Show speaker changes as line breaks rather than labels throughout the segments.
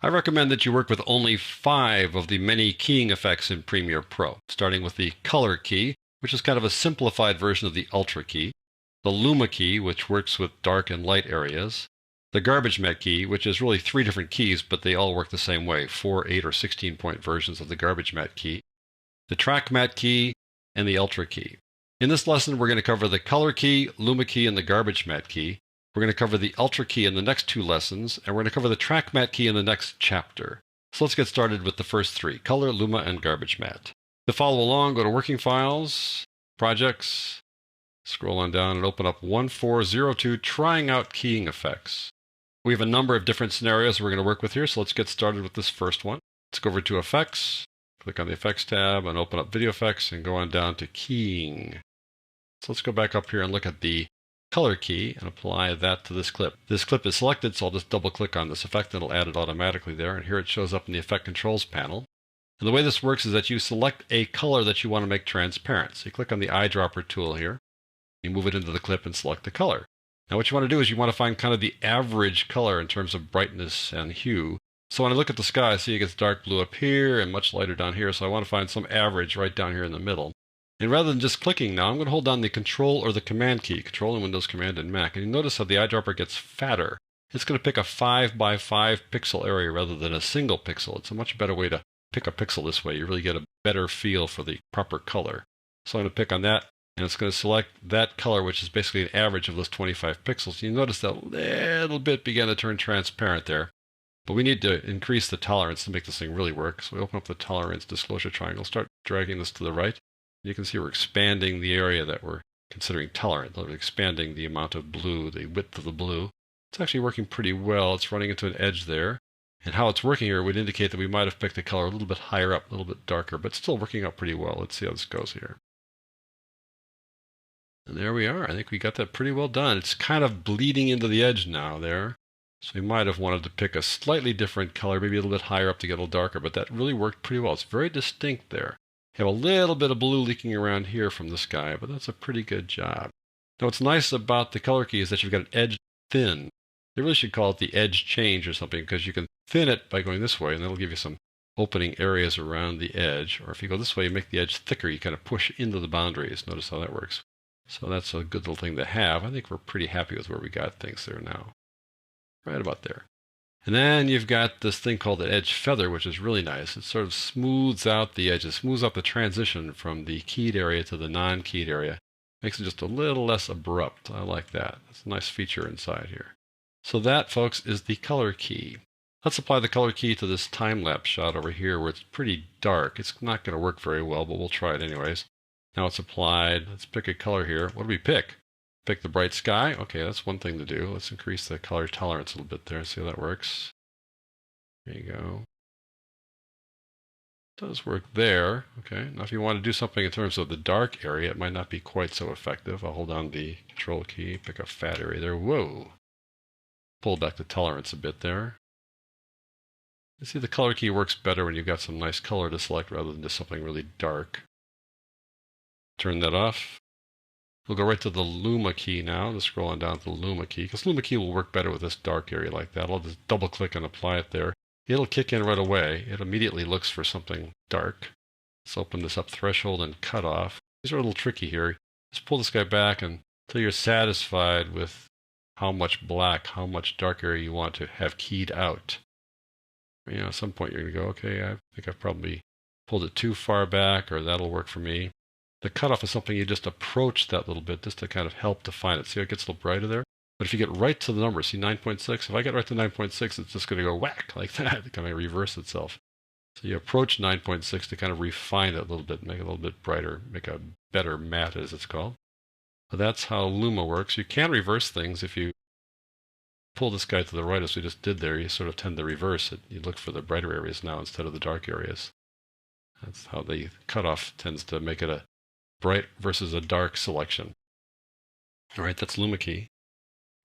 I recommend that you work with only 5 of the many keying effects in Premiere Pro, starting with the color key, which is kind of a simplified version of the Ultra key, the Luma key, which works with dark and light areas, the garbage matte key, which is really 3 different keys, but they all work the same way, 4, 8, or 16-point versions of the garbage matte key, the track matte key, and the Ultra key. In this lesson, we're going to cover the color key, Luma key, and the garbage matte key. We're going to cover the Ultra key in the next 2 lessons, and we're going to cover the track matte key in the next chapter. So let's get started with the first 3, color, Luma, and garbage matte. To follow along, go to Working Files, Projects, scroll on down and open up 1402, Trying Out Keying Effects. We have a number of different scenarios we're going to work with here, so let's get started with this first one. Let's go over to Effects, click on the Effects tab, and open up Video Effects, and go on down to Keying. So let's go back up here and look at the color key and apply that to this clip. This clip is selected, so I'll just double click on this effect and it'll add it automatically there. And here it shows up in the Effect Controls panel. And the way this works is that you select a color that you want to make transparent. So you click on the eyedropper tool here, you move it into the clip and select the color. Now what you want to do is you want to find kind of the average color in terms of brightness and hue. So when I look at the sky, I see it gets dark blue up here and much lighter down here. So I want to find some average right down here in the middle. And rather than just clicking now, I'm going to hold down the Control or the Command key, Control in Windows, Command in Mac. And you notice how the eyedropper gets fatter. It's going to pick a 5 by 5 pixel area rather than a single pixel. It's a much better way to pick a pixel this way. You really get a better feel for the proper color. So I'm going to pick on that, and it's going to select that color, which is basically an average of those 25 pixels. You notice that little bit began to turn transparent there. But we need to increase the tolerance to make this thing really work. So we open up the tolerance disclosure triangle, start dragging this to the right. You can see we're expanding the area that we're considering tolerant. We're expanding the amount of blue, the width of the blue. It's actually working pretty well. It's running into an edge there. And how it's working here would indicate that we might have picked the color a little bit higher up, a little bit darker, but still working out pretty well. Let's see how this goes here. And there we are. I think we got that pretty well done. It's kind of bleeding into the edge now there. So we might have wanted to pick a slightly different color, maybe a little bit higher up to get a little darker, but that really worked pretty well. It's very distinct there. You have a little bit of blue leaking around here from the sky, but that's a pretty good job. Now what's nice about the color key is that you've got an edge thin. They really should call it the edge change or something, because you can thin it by going this way, and that'll give you some opening areas around the edge. Or if you go this way, you make the edge thicker, you kind of push into the boundaries. Notice how that works. So that's a good little thing to have. I think we're pretty happy with where we got things there now. Right about there. And then you've got this thing called the edge feather, which is really nice. It sort of smooths out the edges, smooths out the transition from the keyed area to the non-keyed area. Makes it just a little less abrupt. I like that. That's a nice feature inside here. So that, folks, is the color key. Let's apply the color key to this time-lapse shot over here where it's pretty dark. It's not going to work very well, but we'll try it anyways. Now it's applied. Let's pick a color here. What do we pick? Pick the bright sky. Okay, that's one thing to do. Let's increase the color tolerance a little bit there. See how that works. There you go. It does work there. Okay, now if you want to do something in terms of the dark area, it might not be quite so effective. I'll hold down the Control key, pick a fat area there. Whoa. Pull back the tolerance a bit there. You see the color key works better when you've got some nice color to select rather than just something really dark. Turn that off. We'll go right to the Luma key now. Just scroll on down to the Luma key, because Luma key will work better with this dark area like that. I'll just double click and apply it there. It'll kick in right away. It immediately looks for something dark. Let's open this up, threshold and cutoff. These are a little tricky here. Just pull this guy back until you're satisfied with how much black, how much dark area you want to have keyed out. You know, at some point you're going to go, okay, I think I've probably pulled it too far back, or that'll work for me. The cutoff is something you just approach that little bit just to kind of help define it. See how it gets a little brighter there? But if you get right to the number, see 9.6? If I get right to 9.6, it's just going to go whack like that. It kind of reverse itself. So you approach 9.6 to kind of refine it a little bit, make it a little bit brighter, make a better matte, as it's called. But that's how Luma works. You can reverse things if you pull this guy to the right, as we just did there. You sort of tend to reverse it. You look for the brighter areas now instead of the dark areas. That's how the cutoff tends to make it a bright versus a dark selection. All right, that's Luma key.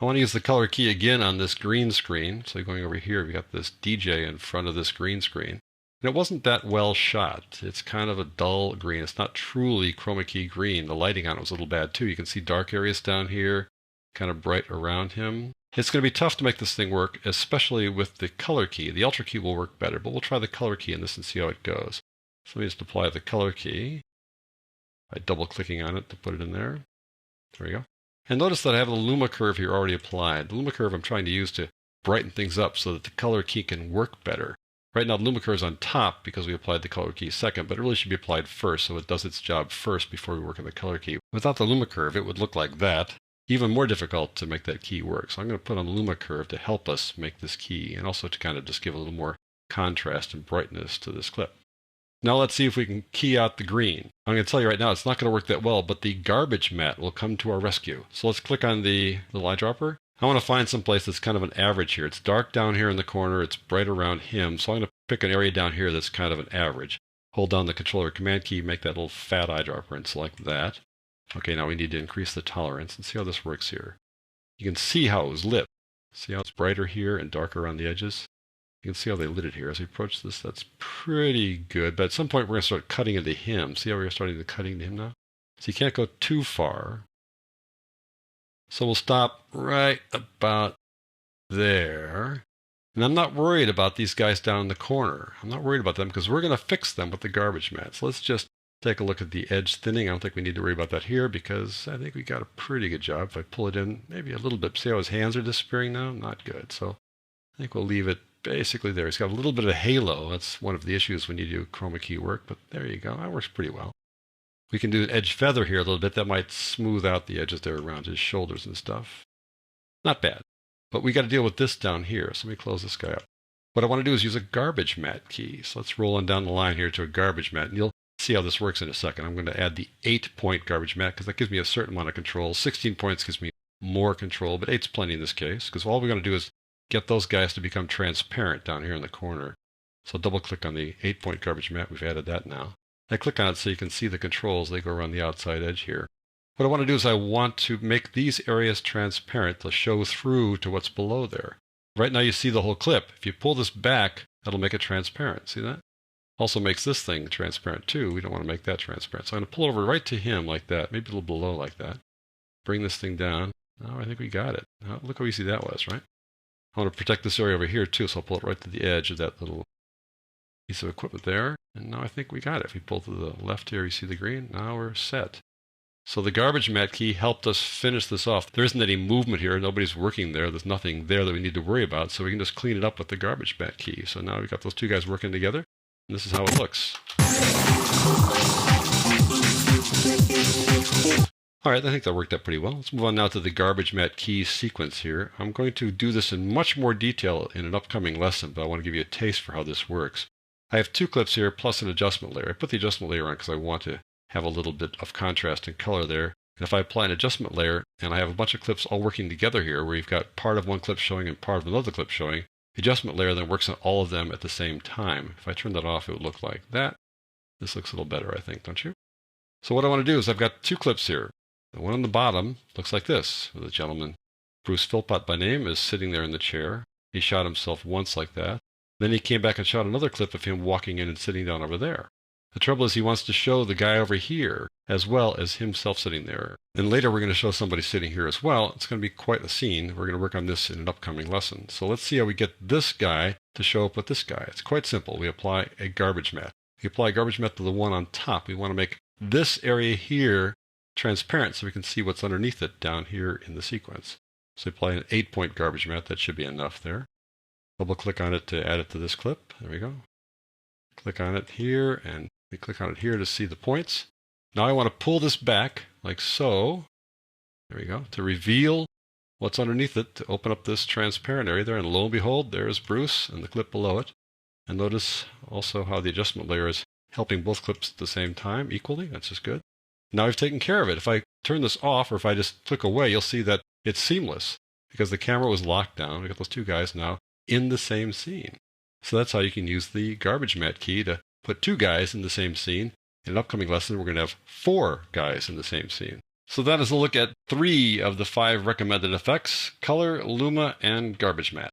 I want to use the color key again on this green screen. So going over here, we got this DJ in front of this green screen. And it wasn't that well shot. It's kind of a dull green. It's not truly chroma key green. The lighting on it was a little bad too. You can see dark areas down here, kind of bright around him. It's going to be tough to make this thing work, especially with the color key. The Alt key will work better, but we'll try the color key in this and see how it goes. So let me just apply the color key by double-clicking on it to put it in there. There we go. And notice that I have the Luma curve here already applied. The Luma curve I'm trying to use to brighten things up so that the color key can work better. Right now, the Luma curve is on top because we applied the color key second, but it really should be applied first, so it does its job first before we work on the color key. Without the Luma curve, it would look like that. Even more difficult to make that key work. So I'm going to put on the Luma curve to help us make this key, and also to kind of just give a little more contrast and brightness to this clip. Now let's see if we can key out the green. I'm going to tell you right now, it's not going to work that well, but the garbage mat will come to our rescue. So let's click on the little eyedropper. I want to find some place that's kind of an average here. It's dark down here in the corner. It's bright around him. So I'm going to pick an area down here that's kind of an average. Hold down the controller command key, make that little fat eyedropper and select that. Okay, now we need to increase the tolerance and see how this works here. You can see how it was lit. See how it's brighter here and darker around the edges? You can see how they lit it here. As we approach this, that's pretty good. But at some point, we're going to start cutting into him. See how we're starting to cutting into him now? So you can't go too far. So we'll stop right about there. And I'm not worried about these guys down in the corner. I'm not worried about them because we're going to fix them with the garbage mat. So let's just take a look at the edge thinning. I don't think we need to worry about that here because I think we got a pretty good job. If I pull it in maybe a little bit, see how his hands are disappearing now? Not good. So I think we'll leave it basically there. He's got a little bit of a halo. That's one of the issues when you do chroma key work, but there you go. That works pretty well. We can do an edge feather here a little bit. That might smooth out the edges there around his shoulders and stuff. Not bad. But we got to deal with this down here. So let me close this guy up. What I want to do is use a garbage mat key. So let's roll on down the line here to a garbage mat. And you'll see how this works in a second. I'm going to add the 8-point garbage mat because that gives me a certain amount of control. 16 points gives me more control, but 8's plenty in this case because all we're going to do is get those guys to become transparent down here in the corner. So double click on the 8-point garbage mat. We've added that now. I click on it so you can see the controls. They go around the outside edge here. What I want to do is I want to make these areas transparent to show through to what's below there. Right now you see the whole clip. If you pull this back, that'll make it transparent. See that? Also makes this thing transparent too. We don't want to make that transparent. So I'm going to pull it over right to him like that, maybe a little below like that. Bring this thing down. Oh, I think we got it. Oh, look how easy that was, right? I want to protect this area over here too, so I'll pull it right to the edge of that little piece of equipment there. And now I think we got it. If we pull to the left here, you see the green. Now we're set. So the garbage mat key helped us finish this off. There isn't any movement here. Nobody's working there. There's nothing there that we need to worry about. So we can just clean it up with the garbage mat key. So now we've got those two guys working together. And this is how it looks. All right, I think that worked out pretty well. Let's move on now to the garbage mat key sequence here. I'm going to do this in much more detail in an upcoming lesson, but I want to give you a taste for how this works. I have two clips here plus an adjustment layer. I put the adjustment layer on because I want to have a little bit of contrast and color there. And if I apply an adjustment layer and I have a bunch of clips all working together here where you've got part of one clip showing and part of another clip showing, the adjustment layer then works on all of them at the same time. If I turn that off, it would look like that. This looks a little better, I think, don't you? So what I want to do is I've got two clips here. The one on the bottom looks like this. The gentleman, Bruce Philpott by name, is sitting there in the chair. He shot himself once like that. Then he came back and shot another clip of him walking in and sitting down over there. The trouble is he wants to show the guy over here as well as himself sitting there. And later we're going to show somebody sitting here as well. It's going to be quite a scene. We're going to work on this in an upcoming lesson. So let's see how we get this guy to show up with this guy. It's quite simple. We apply a garbage mat. We apply a garbage mat to the one on top. We want to make this area here transparent so we can see what's underneath it down here in the sequence. So apply an 8-point garbage mat. That should be enough there. Double click on it to add it to this clip. There we go. Click on it here and we click on it here to see the points. Now I want to pull this back like so. There we go. To reveal what's underneath it, to open up this transparent area there. And lo and behold, there's Bruce and the clip below it. And notice also how the adjustment layer is helping both clips at the same time equally. That's just good. Now I've taken care of it. If I turn this off or if I just click away, you'll see that it's seamless because the camera was locked down. We got those two guys now in the same scene. So that's how you can use the garbage mat key to put two guys in the same scene. In an upcoming lesson, we're going to have 4 guys in the same scene. So that is a look at 3 of the 5 recommended effects: color, Luma, and garbage mat.